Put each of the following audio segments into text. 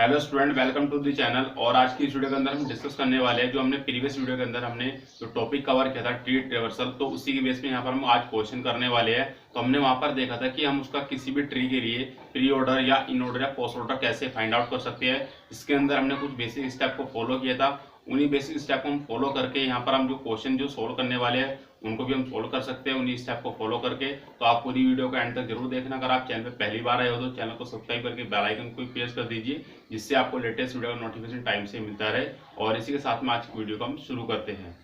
Hello student, welcome to the channel. और आज की इस वीडियो के अंदर हम डिस्कस करने वाले हैं जो हमने प्रीवियस वीडियो के अंदर हमने जो टॉपिक कवर किया था ट्री ट्रेवर्सल, तो उसी के बेस पे यहाँ पर हम आज क्वेश्चन करने वाले हैं। तो हमने वहां पर देखा था कि हम उसका किसी भी ट्री के लिए प्री ऑर्डर या इन ऑर्डर या पोस्ट ऑर्डर कैसे फाइंड आउट कर सकते हैं। इसके अंदर हमने कुछ बेसिक स्टेप को फॉलो किया था। उन्हीं बेसिक स्टेप को हम फॉलो करके यहाँ पर हम जो क्वेश्चन जो सोल्व करने वाले हैं उनको भी हम सोल्व कर सकते हैं उन्हीं स्टेप को फॉलो करके। तो आप पूरी वीडियो को एंड तक जरूर देखना। अगर आप चैनल पे पहली बार आए हो तो चैनल को सब्सक्राइब करके बेल आइकन को प्रेस कर दीजिए, जिससे आपको लेटेस्ट वीडियो का नोटिफिकेशन टाइम से मिलता रहे। और इसी के साथ में आज की वीडियो को हम शुरू करते हैं।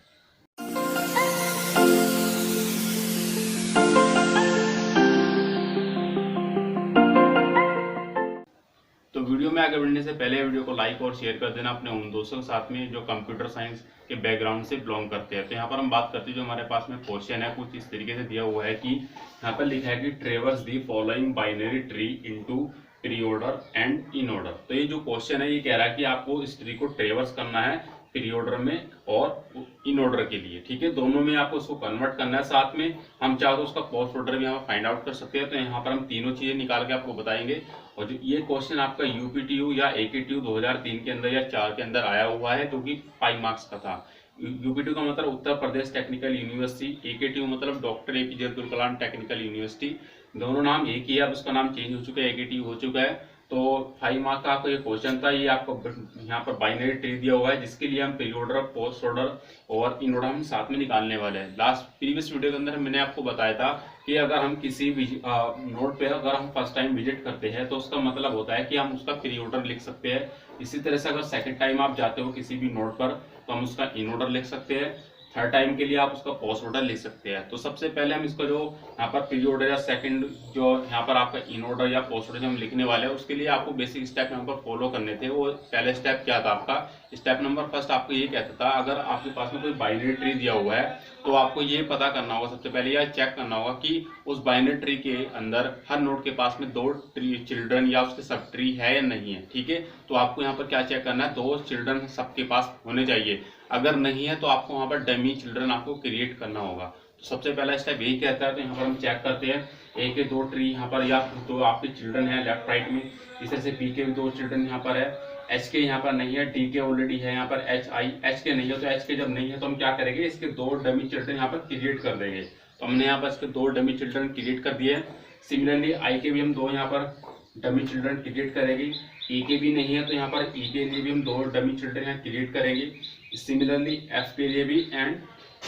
तो वीडियो में आगे बढ़ने से पहले वीडियो को लाइक और शेयर कर देना अपने उन दोस्तों के साथ में जो कंप्यूटर साइंस के बैकग्राउंड से बिलोंग करते हैं। तो यहाँ पर हम बात करते हैं, जो हमारे पास में क्वेश्चन है कुछ इस तरीके से दिया हुआ है कि यहाँ पर लिखा है कि ट्रेवर्स the following binary tree into pre order and in order. तो ये जो क्वेश्चन है ये कह रहा है कि आपको इस ट्री को ट्रेवर्स करना है प्री ऑर्डर में और इन ऑर्डर के लिए, ठीक है, दोनों में आपको उसको कन्वर्ट करना है। साथ में हम चाहो तो उसका पोस्ट ऑर्डर भी यहाँ फाइंड आउट कर सकते हैं। तो यहाँ पर हम तीनों चीजें निकाल के आपको बताएंगे। और जो ये क्वेश्चन आपका यूपीटीयू या एकेटीयू 2003 के अंदर या 4 के अंदर आया हुआ है, जो कि 5 मार्क्स का था। यूपीटीयू का मतलब Uttar Pradesh technical university, AKTU मतलब doctor APJ Abdul Kalam technical university. दोनों नाम एक ही है, अब उसका नाम चेंज हो चुका है, एकेटीयू हो चुका है। तो 5 मार्क्स का आपको ये क्वेश्चन था। ये आपको यहाँ पर बाइनरी ट्री दिया हुआ है, जिसके लिए हम प्री ऑर्डर, पोस्ट ऑर्डर और इन ऑर्डर हम साथ में निकालने वाले हैं। लास्ट प्रीवियस वीडियो के अंदर मैंने आपको बताया था कि अगर हम किसी भी नोड पे अगर हम फर्स्ट टाइम विजिट करते हैं तो उसका मतलब होता है कि हम उसका प्री ऑर्डर लिख सकते हैं। इसी तरह से अगर सेकंड टाइम आप जाते हो किसी भी नोड पर तो हम उसका इन ऑर्डर लिख सकते हैं। थर्ड टाइम के लिए आप उसका पोस्ट ऑर्डर लिख सकते हैं। तो सबसे पहले हम इसका जो यहाँ पर प्री ऑर्डर या सेकंड जो यहाँ पर आपका इन ऑर्डर या पोस्ट ऑर्डर हम लिखने वाले हैं, उसके लिए आपको बेसिक स्टेप यहाँ पर फॉलो करने थे। वो पहले स्टेप क्या था आपका, स्टेप नंबर फर्स्ट आपको ये कहता था, अगर आपके पास में कोई बाइनरी ट्री दिया हुआ है तो आपको ये पता करना होगा, सबसे पहले यह चेक करना होगा कि उस बाइनरी ट्री के अंदर हर नोड के पास में 2 ट्री चिल्ड्रन या उसके सब ट्री है या नहीं है, ठीक है। तो आपको यहाँ पर क्या चेक करना है, 2 चिल्ड्रन सबके पास होने चाहिए। अगर नहीं है तो आपको वहां पर डमी चिल्ड्रन आपको क्रिएट करना होगा। तो सबसे पहला स्टेप यही कहता है। तो यहाँ पर हम चेक करते हैं, ए के 2 ट्री यहाँ पर या तो आपके चिल्ड्रन है लेफ्ट राइट में। इस तरह से बी के 2 चिल्ड्रन यहाँ पर है, एच के यहाँ पर नहीं है, डी के ऑलरेडी है यहाँ पर, एच आई एच के नहीं है। तो एच के जब नहीं है तो हम क्या करेंगे, इसके 2 डमी चिल्ड्रन यहाँ पर क्रिएट कर देंगे। तो हमने यहाँ पर इसके 2 डमी चिल्ड्रन क्रिएट कर दिए। सिमिलरली आई के भी हम 2 यहाँ पर डमी चिल्ड्रन क्रिएट करेंगे। ई के भी नहीं है तो यहाँ पर ई के लिए भी हम 2 डमी चिल्ड्रन यहाँ क्रिएट करेंगे। सिमिलरली एफ के लिए भी एंड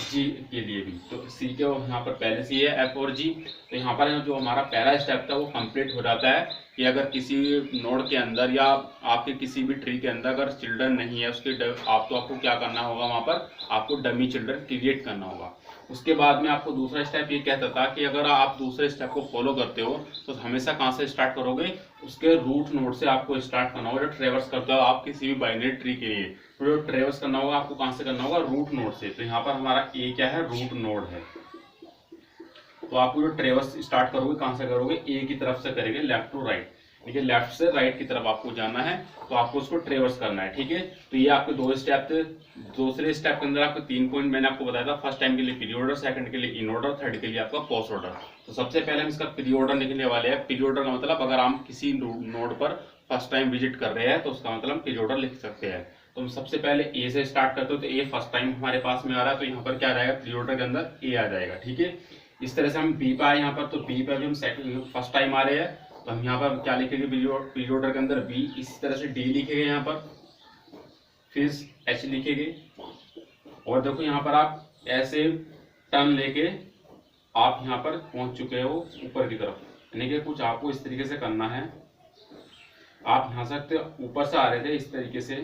जी के लिए भी। तो सी के यहाँ पर पहले से है एफ और जी। तो यहाँ पर जो हमारा पहला स्टेप था वो कंप्लीट हो जाता है कि अगर किसी नोड के अंदर या आपके किसी भी ट्री के अंदर अगर चिल्ड्रन नहीं है उसके आपको क्या करना होगा, वहां पर आपको डमी चिल्ड्रन क्रिएट करना होगा। उसके बाद में आपको दूसरा स्टेप ये कहता था कि अगर आप दूसरे स्टेप को फॉलो करते हो तो हमेशा कहाँ से स्टार्ट करोगे, उसके रूट नोड से आपको स्टार्ट करना होगा। जो ट्रेवर्स करते हो आप किसी भी बाइनरी ट्री के लिए, तो जो ट्रेवर्स करना होगा आपको कहाँ से करना होगा, रूट नोड से। तो यहाँ पर हमारा ए क्या है, रूट नोड है। तो आपको जो ट्रेवर्स स्टार्ट करोगे कहाँ से करोगे, ए की तरफ से करेंगे, लेफ्ट टू राइट, ठीक है, लेफ्ट से राइट की तरफ आपको जाना है। तो आपको उसको ट्रेवर्स करना है, ठीक है। तो ये आपके 2 स्टेप थे। दूसरे स्टेप के अंदर आपको 3 पॉइंट मैंने आपको बताया था। फर्स्ट टाइम के लिए प्री ऑर्डर, सेकंड के लिए इन ऑर्डर, थर्ड के लिए आपका पोस्ट ऑर्डर। तो सबसे पहले हम इसका प्री ऑर्डर लिखने वाले हैं। प्री ऑर्डर का मतलब अगर हम किसी नोड पर फर्स्ट टाइम विजिट कर रहे हैं तो उसका मतलब हम प्री ऑर्डर लिख सकते हैं। तो हम सबसे पहले ए से स्टार्ट करते हो, तो ए फर्स्ट टाइम हमारे पास में आ रहा है, तो यहाँ पर क्या रहेगा, प्री ऑर्डर के अंदर ए आ जाएगा, ठीक है। इस तरह से हम बी पे आए यहाँ पर, तो बी पे भी हम सेकंड फर्स्ट टाइम आ रहे हैं, तो हम यहाँ पर क्या लिखेंगे, प्री ऑर्डर के अंदर बी। इसी तरह से डी लिखेंगे यहाँ पर, फिर एच लिखेंगे। और देखो यहाँ पर आप ऐसे टर्न लेके आप यहाँ पर पहुंच चुके हो ऊपर की तरफ, यानी कि कुछ आपको इस तरीके से करना है। आप यहाँ सकते ऊपर से आ रहे थे इस तरीके से,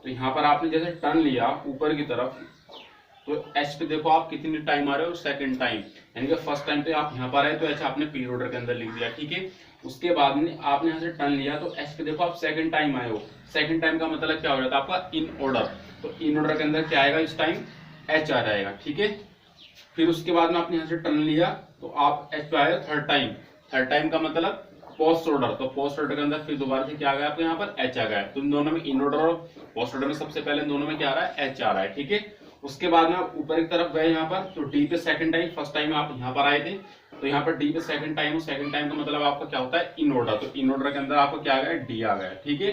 तो यहाँ पर आपने जैसे टर्न लिया ऊपर की तरफ, तो एच पे देखो आप कितनी टाइम आ रहे हो, सेकंड टाइम, यानी कि फर्स्ट टाइम पे आप यहाँ पर आए तो एच आपने प्री ऑर्डर के अंदर लिख दिया, ठीक है। उसके बाद में आपने यहाँ से टर्न लिया तो एच पे देखो आप सेकंड टाइम आए हो। सेकंड टाइम का मतलब क्या हो जाता है आपका, इन ऑर्डर। तो इन ऑर्डर के अंदर क्या आएगा, इस टाइम एच आ जाएगा, ठीक है। फिर उसके बाद में आपने यहाँ से टर्न लिया तो आप एच पे आए थर्ड टाइम। थर्ड टाइम का मतलब पोस्ट ऑर्डर। तो पोस्ट ऑर्डर के अंदर फिर दोबारा से क्या आ गया आपको, यहाँ पर एच आ गया। तो इन दोनों में, इन ऑर्डर और पोस्ट ऑर्डर में सबसे पहले इन दोनों में क्या आ रहा है, एच आ रहा है, ठीक है। उसके बाद में आप ऊपर की तरफ गए यहाँ पर, तो डी पे सेकंड टाइम, फर्स्ट टाइम आप यहाँ पर आए थे तो यहाँ पर डी पे सेकंड टाइम, सेकंड टाइम का मतलब आपका क्या होता है, इन ऑर्डर। तो इन ऑर्डर के अंदर आपको क्या आ गया, डी आ गया, ठीक है।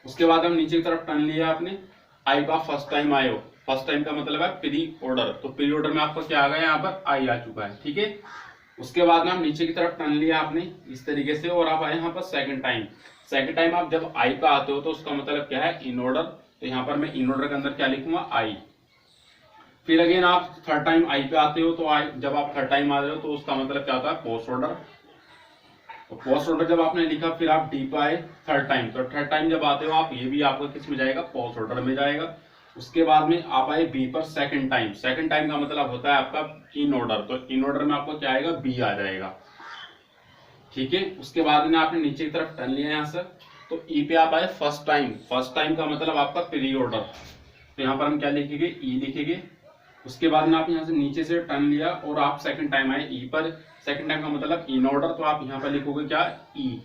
उसके बाद हम नीचे की तरफ टर्न लिया आपने, आई का फर्स्ट टाइम आए हो, फर्स्ट टाइम का मतलब है प्री ऑर्डर, तो प्री ऑर्डर में आपको क्या आ गया, यहाँ पर आई आ चुका है, ठीक है। उसके बाद में हम नीचे की तरफ टर्न लिया आपने इस तरीके से, और आप आए यहाँ पर सेकंड टाइम। सेकंड टाइम आप जब आई पे आते हो तो उसका मतलब क्या है, इन ऑर्डर, तो यहाँ पर मैं इन ऑर्डर के अंदर क्या लिखूंगा, आई। फिर अगेन आप थर्ड टाइम आई पे आते हो, तो आई जब आप थर्ड टाइम आ रहे हो तो उसका मतलब क्या होता है, पोस्ट ऑर्डर। तो पोस्ट ऑर्डर जब आपने लिखा, फिर आप डी पे आए थर्ड टाइम, तो थर्ड टाइम जब आते हो आप, ये भी आपका किस में जाएगा, पोस्ट ऑर्डर में जाएगा। उसके बाद में आप आए बी पर सेकंड टाइम, सेकंड टाइम का मतलब होता है आपका इन ऑर्डर, तो इन ऑर्डर में आपको क्या आएगा, बी आ जाएगा, ठीक है। उसके बाद में आपने नीचे की तरफ टर्न लिया यहाँ से, तो ई पे आप आए फर्स्ट टाइम, फर्स्ट टाइम का मतलब आपका प्री ऑर्डर, तो यहाँ पर हम क्या लिखेंगे, ई लिखेंगे। उसके बाद में आप यहाँ से नीचे से टर्न लिया और आप सेकंड टाइम आए ई पर, सेकंड टाइम का मतलब इन ऑर्डर, तो आप यहाँ पर लिखोगे क्या, ई।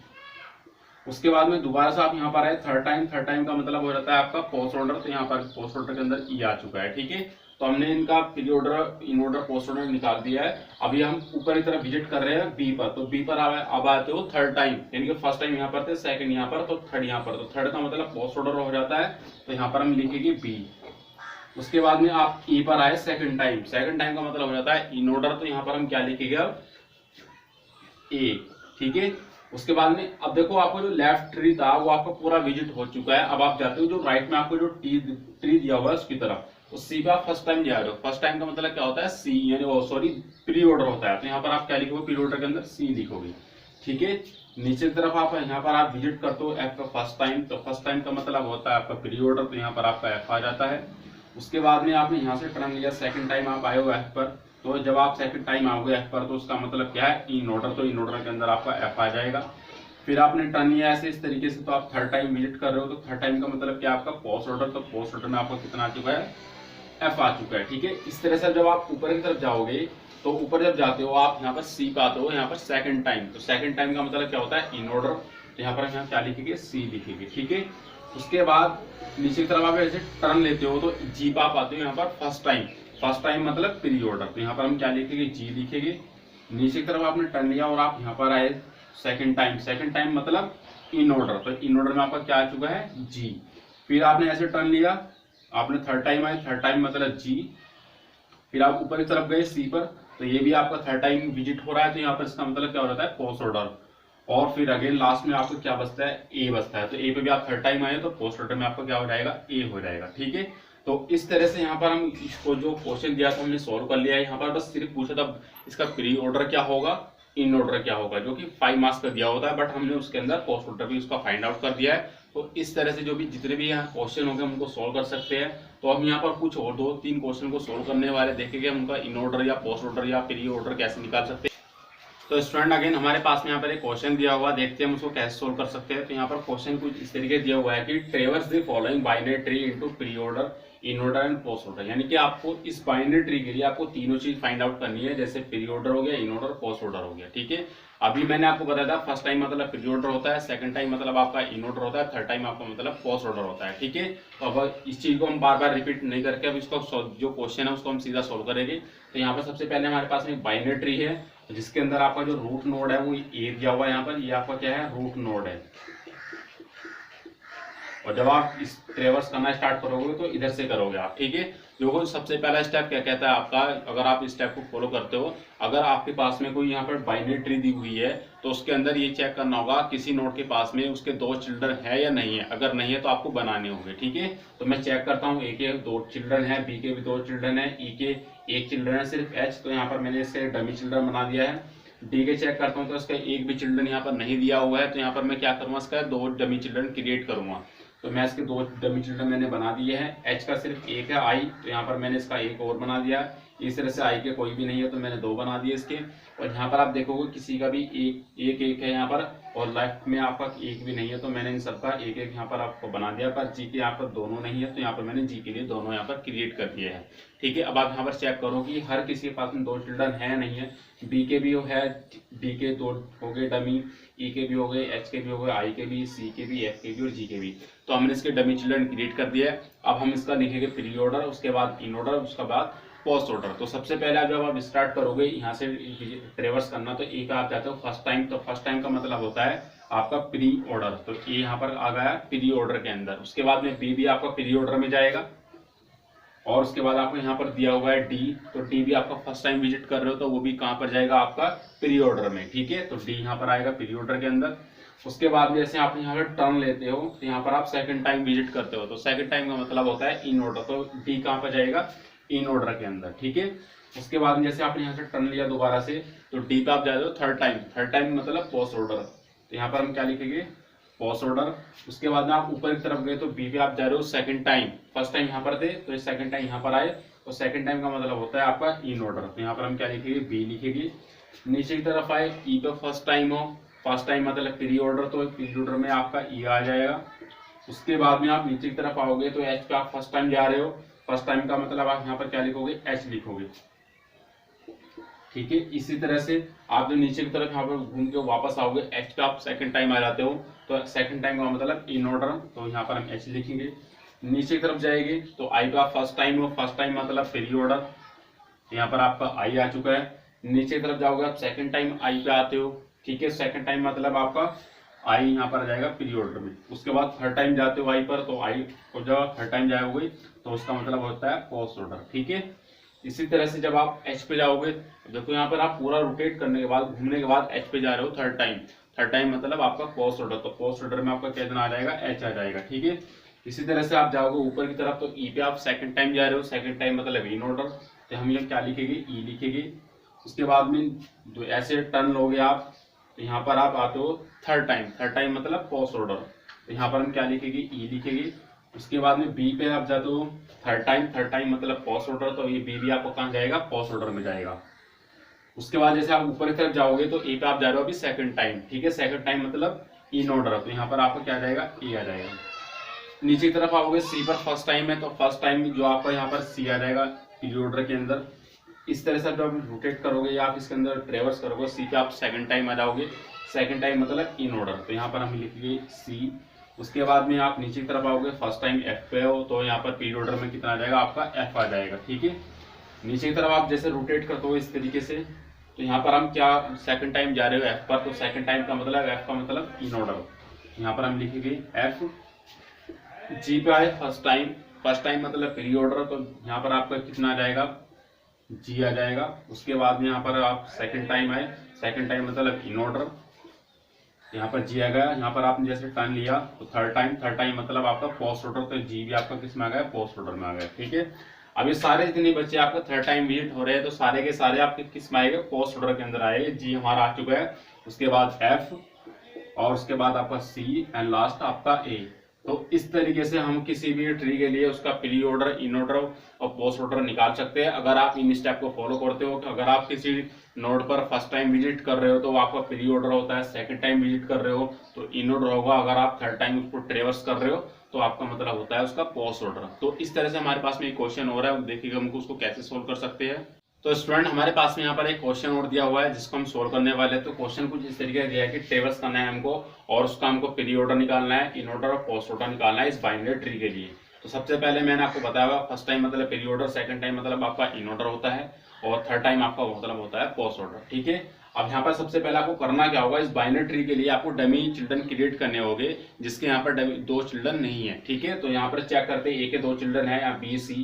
उसके बाद में दोबारा से आप यहाँ पर आए थर्ड टाइम, थर्ड टाइम का मतलब हो जाता है आपका पोस्ट ऑर्डर, तो यहाँ पर पोस्ट ऑर्डर के अंदर ई आ चुका है, ठीक है। तो हमने इनका pre order, in order, post order निकाल दिया है। अभी हम ऊपर की तरफ विजिट कर रहे हैं बी पर, तो बी पर अब आते हो थर्ड टाइम, यानी कि फर्स्ट टाइम यहाँ पर थे, सेकंड यहाँ पर, तो थर्ड यहाँ पर, तो थर्ड का मतलब पोस्ट ऑर्डर हो जाता है, तो यहाँ पर हम लिखेंगे बी। उसके बाद में आप ई पर आए सेकंड टाइम, सेकंड टाइम का मतलब हो जाता है इन ऑर्डर, तो यहाँ पर हम क्या लिखेंगे अब, ए, ठीक है। उसके बाद में अब देखो, आपको जो लेफ्ट ट्री था वो आपका पूरा विजिट हो चुका है। अब आप जाते हो जो राइट में आपको जो ट्री दिया हुआ है उसकी तरफ, तो सी पे आप फर्स्ट टाइम जा रहे हो। फर्स्ट टाइम का मतलब क्या होता है, सी, यानी सॉरी प्री ऑर्डर होता है, तो यहाँ पर आप क्या लिखोगे, प्री ऑर्डर के अंदर सी लिखोगे, ठीक है। नीचे की तरफ आप यहाँ पर आप विजिट करते हो एफ का फर्स्ट टाइम, तो फर्स्ट टाइम का मतलब होता है आपका प्री ऑर्डर, तो यहाँ पर आपका एफ आ जाता है। उसके बाद में आपने यहाँ से टर्न लिया, सेकंड टाइम आप आए हो एफ पर, तो जब आप सेकंड टाइम आओगे एफ पर, तो उसका मतलब क्या है, इन ऑर्डर, तो इन ऑर्डर के अंदर आपका एफ आ जाएगा। फिर आपने टर्न लिया ऐसे इस तरीके से, तो आप थर्ड टाइम विजिट कर रहे हो, तो थर्ड टाइम का मतलब क्या, आपका पोस्ट ऑर्डर, तो पोस्ट ऑर्डर में आपका कितना आ चुका है, एफ आ चुका है, ठीक है। इस तरह से जब आप ऊपर की तरफ जाओगे, तो ऊपर जब जाते हो आप यहाँ पर सी पे आते हो, यहाँ पर सेकंड टाइम, तो सेकंड टाइम का मतलब क्या होता है, इन ऑर्डर, तो यहाँ पर हम क्या लिखेंगे, सी लिखेंगे, ठीक है। उसके बाद नीचे की तरफ आप ऐसे टर्न लेते हो, तो जी पे आप आते हो यहाँ पर फर्स्ट टाइम, फर्स्ट टाइम मतलब प्री ऑर्डर, तो यहाँ पर हम क्या लिखेंगे, जी लिखेंगे। नीचे की तरफ आपने टर्न लिया और आप यहाँ पर आए सेकंड टाइम, सेकंड टाइम मतलब इन ऑर्डर, तो इन ऑर्डर में आपका क्या आ चुका है, जी। फिर आपने ऐसे टर्न लिया, आपने थर्ड टाइम आए, थर्ड टाइम मतलब जी। फिर आप ऊपर की तरफ गए सी पर, तो ये भी आपका थर्ड टाइम विजिट हो रहा है, तो यहाँ पर इसका मतलब क्या हो जाता है, पोस्ट ऑर्डर। और फिर अगेन लास्ट में आपको क्या बचता है, ए बचता है, तो ए पे भी आप थर्ड टाइम आए, तो पोस्ट ऑर्डर में आपका क्या हो जाएगा, ए हो जाएगा, ठीक है। तो इस तरह से यहाँ पर हम इसको जो क्वेश्चन दिया था हमने सोल्व कर लिया है। यहाँ पर बस सिर्फ पूछा था इसका प्री ऑर्डर क्या होगा, इन ऑर्डर क्या होगा, जो कि 5 मार्क्स का दिया होता है, बट हमने उसके अंदर पोस्ट ऑर्डर भी उसका फाइंड आउट कर दिया है। तो इस तरह से जो भी जितने भी यहाँ क्वेश्चन होंगे हम उनको सोल्व कर सकते हैं। तो हम यहाँ पर कुछ और 2-3 क्वेश्चन को सोल्व करने वाले देखेंगे, हम उनका इन ऑर्डर या पोस्ट ऑर्डर या प्री ऑर्डर कैसे निकाल सकते हैं। तो स्टूडेंट अगेन हमारे पास में यहाँ पर एक क्वेश्चन दिया हुआ, देखते हैं हम उसको कैसे सोल्व कर सकते हैं। तो यहाँ पर क्वेश्चन कुछ इस तरीके दिया हुआ है कि ट्रेवर्स the following binary tree into pre order, in order and post order, यानी कि आपको इस बाइनरी ट्री के लिए आपको तीनों चीज फाइंड आउट करनी है, जैसे प्री ऑर्डर हो गया, इन ऑर्डर, पोस्ट ऑर्डर हो गया, ठीक है। अभी मैंने आपको बताया था फर्स्ट टाइम मतलब प्री ऑर्डर होता है, सेकंड टाइम मतलब आपका इन ऑर्डर होता है, थर्ड टाइम आपका मतलब पोस्ट ऑर्डर होता है, ठीक है। तो अब इस चीज को हम बार बार रिपीट नहीं करके अब इसको जो क्वेश्चन है उसको हम सीधा सोल्व करेंगे। तो यहाँ पर सबसे पहले हमारे पास में बाइनरी ट्री है, जिसके अंदर आपका जो रूट नोड है वो ए दिया हुआ है, यहाँ पर ये आपका क्या है, रूट नोड है। और जब आप इस ट्रेवर्स करना स्टार्ट करोगे तो इधर से करोगे आप, ठीक है। देखो सबसे पहला स्टेप क्या कहता है आपका, अगर आप इस स्टेप को फॉलो करते हो, अगर आपके पास में कोई यहाँ पर बाइनरी ट्री दी हुई है, तो उसके अंदर ये चेक करना होगा किसी नोड के पास में उसके 2 चिल्ड्रन है या नहीं है। अगर नहीं है तो आपको बनाने होंगे, ठीक है। तो मैं चेक करता हूँ, ए के 2 चिल्ड्रन है, बी के भी 2 चिल्ड्रन है, ई के 1 चिल्ड्रन है सिर्फ एच, तो यहाँ पर मैंने इससे डमी चिल्ड्रन बना दिया है। डी के चेक करता हूँ तो इसका एक भी चिल्ड्रन यहाँ पर नहीं दिया हुआ है, तो यहाँ पर मैं क्या करूँगा, इसका 2 डमी चिल्ड्रन क्रिएट करूंगा। तो मैं इसके 2 डमी चिल्ड्रन मैंने बना दिए हैं। एच का सिर्फ एक है आई, तो यहाँ पर मैंने इसका एक और बना दिया। इस तरह से आई के कोई भी नहीं है तो मैंने 2 बना दिए इसके। और यहाँ पर आप देखोगे किसी का भी एक है यहाँ पर, और लेफ्ट में आपका एक भी नहीं है, तो मैंने इन सबका एक यहाँ पर आपको बना दिया। पर जी के यहाँ पर दोनों नहीं है, तो यहाँ पर मैंने जी के लिए दोनों यहाँ पर क्रिएट कर दिए हैं, ठीक है। अब आप यहाँ पर चेक करो कि हर किसी के पास में 2 चिल्ड्रन है नहीं है। बी के भी है, डी के 2 हो गए डमी, ई के भी हो गए, एच के भी हो गए, आई के भी, सी के भी, एफ के भी और जी के भी। तो हमने इसके डमी चिल्ड्रन क्रिएट कर दिया है। अब हम इसका लिखेंगे प्री ऑर्डर, उसके बाद इन ऑर्डर, उसके बाद पोस्ट ऑर्डर। तो सबसे पहले जब आप स्टार्ट करोगे यहाँ से ट्रेवर्स करना, तो एक आप जाते हो फर्स्ट टाइम। तो फर्स्ट टाइम का मतलब होता है आपका प्री ऑर्डर, तो ए यहाँ पर आ गया प्री ऑर्डर के अंदर। उसके बाद में बी भी आपका प्री ऑर्डर में जाएगा, और उसके बाद आपको यहाँ पर दिया हुआ है डी, तो डी भी आपका फर्स्ट टाइम विजिट कर रहे हो तो वो भी कहाँ पर जाएगा आपका प्री ऑर्डर में, ठीक है। तो डी यहाँ पर आएगा प्री ऑर्डर के अंदर। उसके बाद जैसे आप यहाँ पर टर्न लेते हो तो यहाँ पर आप सेकंड टाइम विजिट करते हो, तो सेकंड टाइम का मतलब होता है इन ऑर्डर, तो डी कहाँ पर जाएगा इन ऑर्डर के अंदर, ठीक है। उसके बाद जैसे आपने यहाँ से टर्न लिया दोबारा से, तो डी पे आप जाते हो थर्ड टाइम, थर्ड टाइम मतलब पोस्ट ऑर्डर, तो यहाँ पर हम क्या लिखेंगे पोस्ट ऑर्डर। उसके बाद में आप ऊपर की तरफ गए तो बी पे आप जा रहे हो सेकंड टाइम, फर्स्ट टाइम यहाँ पर थे तो सेकंड टाइम यहाँ पर आए, तो सेकंड टाइम का मतलब होता है आपका इन ऑर्डर, तो यहाँ पर हम क्या लिखेंगे बी लिखेंगे। नीचे की तरफ आए ई पे फर्स्ट टाइम हो, फर्स्ट टाइम मतलब प्री ऑर्डर, तो प्री ऑर्डर में आपका ई आ जाएगा। उसके बाद में आप नीचे की तरफ आओगे तो एच पे आप फर्स्ट टाइम जा रहे हो, फर्स्ट टाइम का मतलब आप यहाँ पर क्या लिखोगे एच लिखोगे, ठीक है। इसी तरह से आप जो नीचे की तरफ यहाँ पर घूम के वापस आओगे एच पे आप सेकंड टाइम आ जाते हो, तो सेकंड टाइम का मतलब इन ऑर्डर, तो यहाँ पर हम एच लिखेंगे। नीचे की तरफ जाएंगे तो आई पे आप फर्स्ट टाइम हो, फर्स्ट टाइम मतलब प्री ऑर्डर, यहाँ पर आपका आई आ चुका है। नीचे की तरफ जाओगे आप सेकंड टाइम आई पे आते हो, ठीक है। सेकंड टाइम मतलब आपका आई यहाँ पर आ जाएगा प्री ऑर्डर में। उसके बाद थर्ड टाइम जाते हो आई पर, तो आई को जब थर्ड टाइम जाओगे तो उसका मतलब होता है पोस्ट ऑर्डर, ठीक है। इसी तरह से जब आप एच पे जाओगे, देखो यहाँ पर आप पूरा रोटेट करने के बाद घूमने के बाद एच पे जा रहे हो थर्ड टाइम, थर्ड टाइम मतलब आपका पोस्ट ऑर्डर, तो पोस्ट ऑर्डर में आपका क्या देना आ जाएगा एच आ जाएगा, ठीक है। इसी तरह से आप जाओगे ऊपर की तरफ तो ई पे आप सेकंड टाइम जा रहे हो, सेकंड टाइम मतलब इन ऑर्डर, तो हम ये क्या लिखेंगे ई लिखेंगे। उसके बाद में जो ऐसे टर्न लोगे आप, तो यहाँ पर आप आते हो थर्ड टाइम, थर्ड टाइम मतलब पोस्ट ऑर्डर, तो यहाँ पर हम क्या लिखेंगे ई लिखेंगे। उसके बाद में बी पे आप जाते हो थर्ड टाइम, थर्ड टाइम मतलब पोस्ट ऑर्डर, तो ये बी भी आपको कहाँ जाएगा पोस्ट ऑर्डर में जाएगा। उसके बाद जैसे आप ऊपर की तरफ जाओगे तो ए पे आप जा रहे हो अभी सेकंड टाइम, ठीक है। सेकंड टाइम मतलब इन ऑर्डर, तो यहाँ पर आपको क्या जाएगा ए आ जाएगा। नीचे की तरफ आओगे सी पर फर्स्ट टाइम है, तो फर्स्ट टाइम जो आपका यहाँ पर सी आ जाएगा पी ऑर्डर के अंदर। इस तरह से जब रोटेट करोगे या आप इसके अंदर ट्रेवर्स करोगे, सी पे आप सेकंड टाइम आ जाओगे, सेकंड टाइम मतलब इन ऑर्डर, तो यहाँ पर हम लिखेंगे सी। उसके बाद में आप नीचे की तरफ आओगे फर्स्ट टाइम एफ पे हो, तो यहाँ पर पी ऑर्डर में कितना आ जाएगा आपका एफ आ जाएगा, ठीक है। नीचे की तरफ आप जैसे रोटेट करते हो इस तरीके से, तो यहाँ पर हम क्या सेकंड टाइम जा रहे हो एफ पर, तो सेकंड टाइम का मतलब एफ का मतलब इन ऑर्डर, यहाँ पर हम लिखेंगे एफ। जी पे आए फर्स्ट टाइम, फर्स्ट टाइम मतलब प्री ऑर्डर, तो यहाँ पर आपका कितना आ जाएगा जी आ जाएगा। उसके बाद में यहाँ पर आप सेकंड टाइम आए, सेकंड टाइम मतलब इन ऑर्डर, यहाँ पर जी आ गया। यहाँ पर आपने जैसे टर्न लिया तो थर्ड टाइम, थर्ड टाइम मतलब आपका पोस्ट ऑर्डर, तो जी भी आपका किस में आ गया पोस्ट ऑर्डर में आ गया, ठीक है। अब ये सारे जितने बच्चे आपका थर्ड टाइम विजिट हो रहे हैं तो सारे के सारे आपके किस में आएंगे पोस्ट ऑर्डर के अंदर आएंगे। जी हमारा आ चुका है, उसके बाद एफ, और उसके बाद आपका सी एंड लास्ट आपका ए। तो इस तरीके से हम किसी भी ट्री के लिए उसका प्री ऑर्डर, इन ऑर्डर और पोस्ट ऑर्डर निकाल सकते हैं अगर आप इन स्टेप को फॉलो करते हो। तो अगर आप किसी नोड पर फर्स्ट टाइम विजिट कर रहे हो तो आपका प्री ऑर्डर होता है, सेकंड टाइम विजिट कर रहे हो तो इन ऑर्डर होगा, अगर आप थर्ड टाइम उसको ट्रेवर्स कर रहे हो तो आपका मतलब होता है उसका पोस्ट ऑर्डर। तो इस तरह से हमारे पास में एक क्वेश्चन हो रहा है, देखिएगा हमको उसको कैसे सोल्व कर सकते हैं। तो स्टूडेंट हमारे पास में यहाँ पर एक क्वेश्चन और दिया हुआ है जिसको हम सोल्व करने वाले हैं। तो क्वेश्चन कुछ इस तरीके से दिया है कि ट्रेवर्स करना है हमको और उसका हमको प्री ऑर्डर निकालना है, इन ऑर्डर और पोस्ट ऑर्डर निकालना है इस बाइनरी ट्री के लिए। तो सबसे पहले मैंने आपको बताया फर्स्ट टाइम मतलब प्री ऑर्डर, सेकंड टाइम मतलब आपका इन ऑर्डर होता है और थर्ड टाइम आपका मतलब होता है पोस्ट ऑर्डर, ठीक है। अब यहाँ पर सबसे पहले आपको करना क्या होगा, इस बाइनरी ट्री के लिए आपको डमी चिल्ड्रन क्रिएट करने होंगे जिसके यहाँ पर दो चिल्ड्रन नहीं है, ठीक है। तो यहाँ पर चेक करते हैं ए के दो चिल्ड्रन है या बी सी,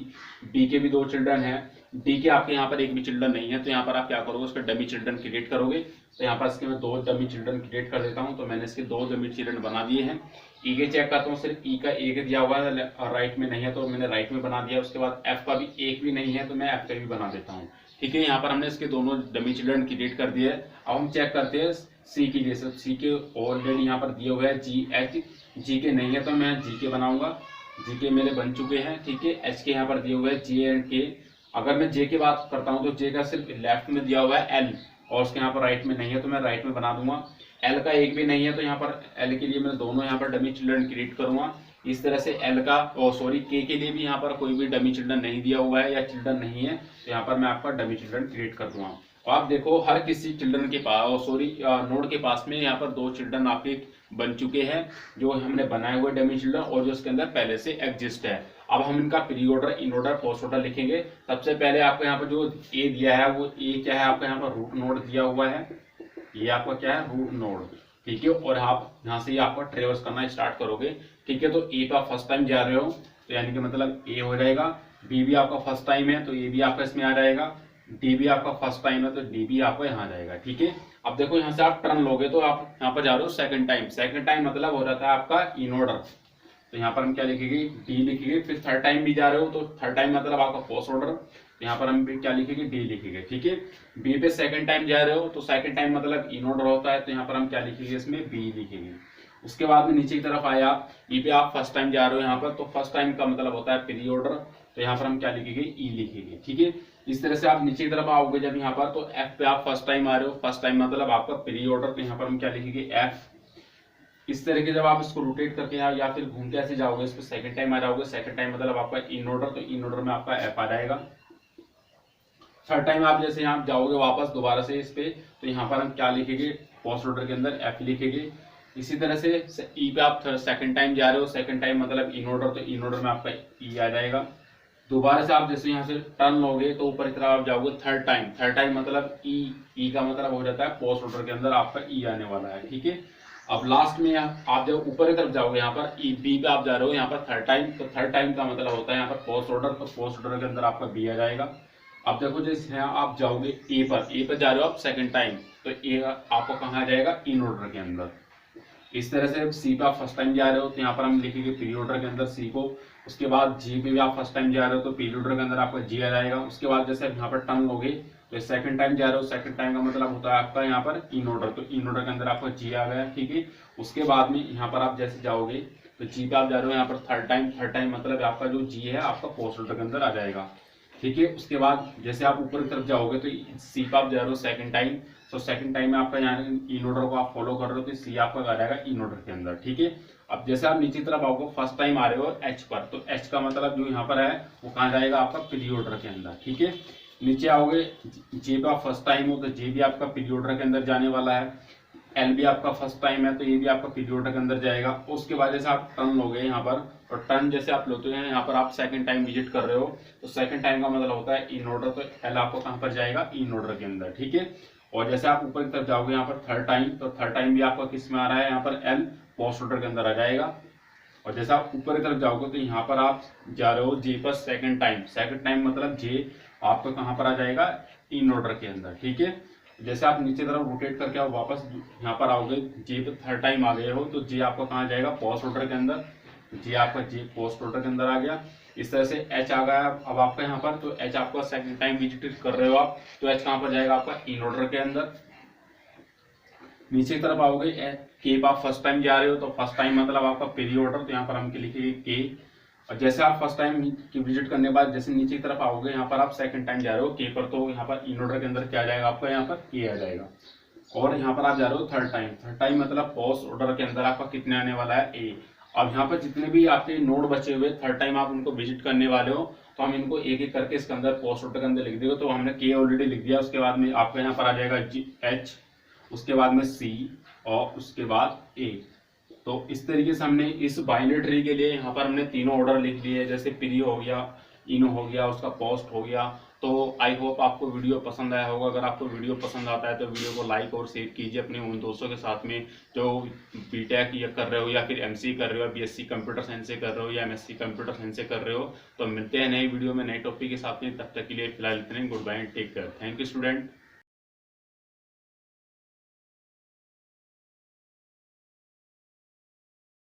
बी के भी दो चिल्ड्रन है, डी के आपके यहाँ पर एक भी चिल्ड्रन नहीं है। तो यहाँ पर आप क्या करोगे उसका डमी चिल्ड्रन क्रिएट करोगे। तो यहाँ पर इसके मैं दो डमी चिल्ड्रन क्रिएट कर देता हूँ। तो मैंने इसके दो डमी चिल्ड्रन बना दिए हैं। ई के चेक करता हूँ, सिर्फ ई का एक दिया हुआ है और राइट में नहीं है तो मैंने राइट में बना दिया। उसके बाद एफ का भी एक भी नहीं है तो मैं एफ का भी बना देता हूँ, ठीक है। यहाँ पर हमने इसके दोनों डमी चिल्ड्रन क्रिएट कर दिए। अब हम चेक करते हैं सी के लिए। सी के ऑलरेडी यहाँ पर दिए हुए हैं जी एच, जी के नहीं है तो मैं जी के बनाऊंगा, जी के मेरे बन चुके हैं, ठीक है। एच के यहाँ पर दिए हुए हैं जी एंड के। अगर मैं जे की बात करता हूँ तो जे का सिर्फ लेफ्ट में दिया हुआ है एल और उसके यहाँ पर राइट में नहीं है तो मैं राइट में बना दूंगा। एल का एक भी नहीं है तो यहाँ पर एल के लिए मैं दोनों यहाँ पर डमी चिल्ड्रन क्रिएट करूंगा। इस तरह से एल का के लिए भी यहाँ पर कोई भी डमी चिल्ड्रन नहीं दिया हुआ है या चिल्ड्रन नहीं है तो यहाँ पर मैं आपका डमी चिल्ड्रन क्रिएट कर दूंगा। और आप देखो हर किसी चिल्ड्रन के पास नोड के पास में यहाँ पर दो चिल्ड्रन आपके बन चुके हैं जो हमने बनाए हुए डमी चिल्ड्रन और जो उसके अंदर पहले से एग्जिस्ट है। अब हम इनका pre order, in order, post order लिखेंगे। सबसे पहले आपको यहाँ पर जो ए दिया है वो ए क्या है, आपका यहाँ पर रूट नोड दिया हुआ है। ये आपका क्या है रूट नोड, ठीक है। और आप यहाँ से आपका ट्रेवर्स करना स्टार्ट करोगे, ठीक है। तो ए पे आप फर्स्ट टाइम जा रहे हो तो यानी कि मतलब ए हो जाएगा, बी भी आपका फर्स्ट टाइम है तो ए भी आपका इसमें आ जाएगा, डी भी आपका फर्स्ट टाइम है तो डी भी आपका यहाँ आ जाएगा, ठीक है। अब देखो यहाँ से आप टर्न लोगे तो आप यहाँ पर जा रहे हो सेकंड टाइम, सेकंड टाइम मतलब हो जाता है आपका इन ऑर्डर, तो यहाँ पर हम क्या लिखेंगे, डी लिखेंगे। फिर थर्ड टाइम भी जा रहे हो तो थर्ड टाइम मतलब आपका पोस्ट ऑर्डर, तो यहाँ पर हम भी क्या लिखेंगे, डी लिखेंगे, ठीक है। बी पे सेकंड टाइम जा रहे हो तो सेकंड टाइम मतलब इन ऑर्डर होता है, तो यहाँ पर हम क्या लिखेंगे, इसमें बी लिखेंगे। उसके बाद में नीचे की तरफ आया, ई पे आप फर्स्ट टाइम जा रहे हो यहाँ पर, तो फर्स्ट टाइम का मतलब होता है प्री ऑर्डर, तो यहाँ पर हम क्या लिखेंगे, ई लिखेंगे, ठीक है। इस तरह से आप नीचे की तरफ आओगे जब यहाँ पर, तो एफ पे आप फर्स्ट टाइम आ रहे हो, फर्स्ट टाइम मतलब आपका प्री ऑर्डर, तो यहाँ पर हम क्या लिखेंगे, एफ। इस तरह के जब आप इसको रोटेट करके या फिर घूम के ऐसे जाओगे, इस पे सेकंड टाइम आ जाओगे, सेकंड टाइम मतलब आपका इन ऑर्डर, तो इन ऑर्डर में आपका एफ आ जाएगा। थर्ड टाइम आप जैसे यहाँ जाओगे वापस दोबारा से इस पे, तो यहाँ पर हम क्या लिखेंगे, पोस्ट ऑर्डर के अंदर एफ लिखेंगे। इसी तरह से ई पे आप सेकंड टाइम जा रहे हो, सेकंड टाइम मतलब इन ऑर्डर, तो इन ऑर्डर में आपका ई आ जाएगा। दोबारा से आप जैसे यहाँ से टर्न लोगे तो ऊपर की तरफ आप जाओगे थर्ड टाइम, थर्ड टाइम मतलब ई का मतलब हो जाता है पोस्ट ऑर्डर के अंदर आपका ई आने वाला है, ठीक है। अब लास्ट में आप जब ऊपर की तरफ जाओगे यहाँ पर ई बी पे आप जा रहे हो यहाँ पर थर्ड टाइम, तो थर्ड टाइम का मतलब होता है यहाँ पर पोस्ट ऑर्डर, तो पोस्ट ऑर्डर के अंदर आपका बी आ जाएगा। अब देखो जैसे यहाँ आप जाओगे ए पर जा रहे हो आप सेकंड टाइम, तो ए आपको कहाँ आ जाएगा, इन ऑर्डर के अंदर। इस तरह से सी पे आप फर्स्ट टाइम जा रहे हो तो यहाँ पर हम लिखेंगे पी ऑर्डर के अंदर सी को। उसके बाद जी पे भी आप फर्स्ट टाइम जा रहे हो तो पी ऑर्डर के अंदर आपका जी आ जाएगा। उसके बाद जैसे आप यहाँ पर टर्न लोगे तो सेकंड टाइम जा रहे हो, सेकंड टाइम का मतलब होता है आपका यहाँ पर इन ऑर्डर, तो इन ऑर्डर के अंदर आपका जी आ गया, ठीक है। उसके बाद में यहाँ पर आप जैसे जाओगे तो जी पे आप जा रहे हो यहाँ पर थर्ड टाइम, थर्ड टाइम मतलब आपका जो जी है आपका पोस्ट ऑर्डर के अंदर आ जाएगा, ठीक है। उसके बाद जैसे आप ऊपर की तरफ जाओगे तो सी पे आप जा रहे हो सेकंड टाइम, तो सेकंड टाइम में आपका यहाँ इन ऑर्डर को आप फॉलो कर रहे हो तो सी आपका आ जाएगा इन ऑर्डर के अंदर, ठीक है। अब जैसे आप नीचे की तरफ आओगे फर्स्ट टाइम आ रहे हो एच पर, तो एच का मतलब जो यहाँ पर है वो कहाँ जाएगा, आपका प्री ऑर्डर के अंदर, ठीक है। नीचे आओगे जे पे आप फर्स्ट टाइम हो तो जे भी आपका प्री ऑर्डर के अंदर जाने वाला है। एल भी आपका फर्स्ट टाइम है तो ये भी आपका पीरियड ऑर्डर के अंदर जाएगा। उसके बाद जैसे आप टर्न लोगे यहाँ पर, और टर्न जैसे आप लेते हैं यहाँ पर आप सेकंड टाइम विजिट कर रहे हो तो सेकंड टाइम का मतलब होता है इन ऑर्डर, तो एल आपको कहाँ पर जाएगा, इन ऑर्डर के अंदर, ठीक है। और जैसे आप ऊपर की तरफ जाओगे यहाँ पर थर्ड टाइम, तो थर्ड टाइम भी आपका किस में आ रहा है, यहाँ पर एल पोस्ट ऑर्डर के अंदर आ जाएगा। और जैसे आप ऊपर की तरफ जाओगे तो यहाँ पर आप जा रहे हो जे पर सेकंड टाइम, सेकंड टाइम मतलब जे आपका कहाँ पर आ जाएगा, इन ऑर्डर के अंदर, ठीक है। जैसे आप नीचे तरफ रोटेट करके आप वापस यहाँ पर आओगे, जे पे थर्ड टाइम आ गए हो तो जे आपका कहाँ जाएगा, पोस्ट ऑर्डर के अंदर, जे आपका जे पोस्ट ऑर्डर के अंदर आ गया। इस तरह से एच आ गया अब आपका यहाँ पर, तो एच आपका सेकंड टाइम विजिट कर रहे हो आप, तो एच कहाँ पर जाएगा, आपका इन ऑर्डर के अंदर। नीचे की तरफ आओगे के पे आप फर्स्ट टाइम जा रहे हो तो फर्स्ट टाइम मतलब आपका प्री ऑर्डर, तो यहाँ पर हम लिखेंगे के। और जैसे आप फर्स्ट टाइम की विजिट करने के बाद जैसे नीचे की तरफ आओगे यहाँ पर आप सेकंड टाइम जा रहे हो के पर, तो यहाँ पर इन ऑर्डर के अंदर क्या आ जाएगा, आपका यहाँ पर के आ जाएगा। और यहाँ पर आप जा रहे हो थर्ड टाइम, थर्ड टाइम मतलब पोस्ट ऑर्डर के अंदर आपका कितने आने वाला है, ए। अब यहाँ पर जितने भी आपके नोड बचे हुए थर्ड टाइम आप उनको विजिट करने वाले हो, तो हम इनको एक एक करके इसके अंदर पोस्ट ऑर्डर के अंदर लिख देंगे। तो हमने के ऑलरेडी लिख दिया, उसके बाद में आपका यहाँ पर आ जाएगा एच, उसके बाद में सी और उसके बाद ए। तो इस तरीके से हमने इस बाइनरी ट्री के लिए यहाँ पर हमने तीनों ऑर्डर लिख लिए, जैसे प्री हो गया, इन हो गया, उसका पोस्ट हो गया। तो आई होप आपको वीडियो पसंद आया होगा। अगर आपको वीडियो पसंद आता है तो वीडियो को लाइक और शेयर कीजिए अपने उन दोस्तों के साथ में जो बीटेक या कर रहे हो या फिर एमसी कर रहे हो, बीएससी कंप्यूटर साइंस से कर रहे हो या एमएससी कंप्यूटर साइंस से कर रहे हो। तो मिलते हैं नई वीडियो में नए टॉपिक के साथ में, तब तक के लिए फिलहाल इतने, good bye and take care. Thank you student.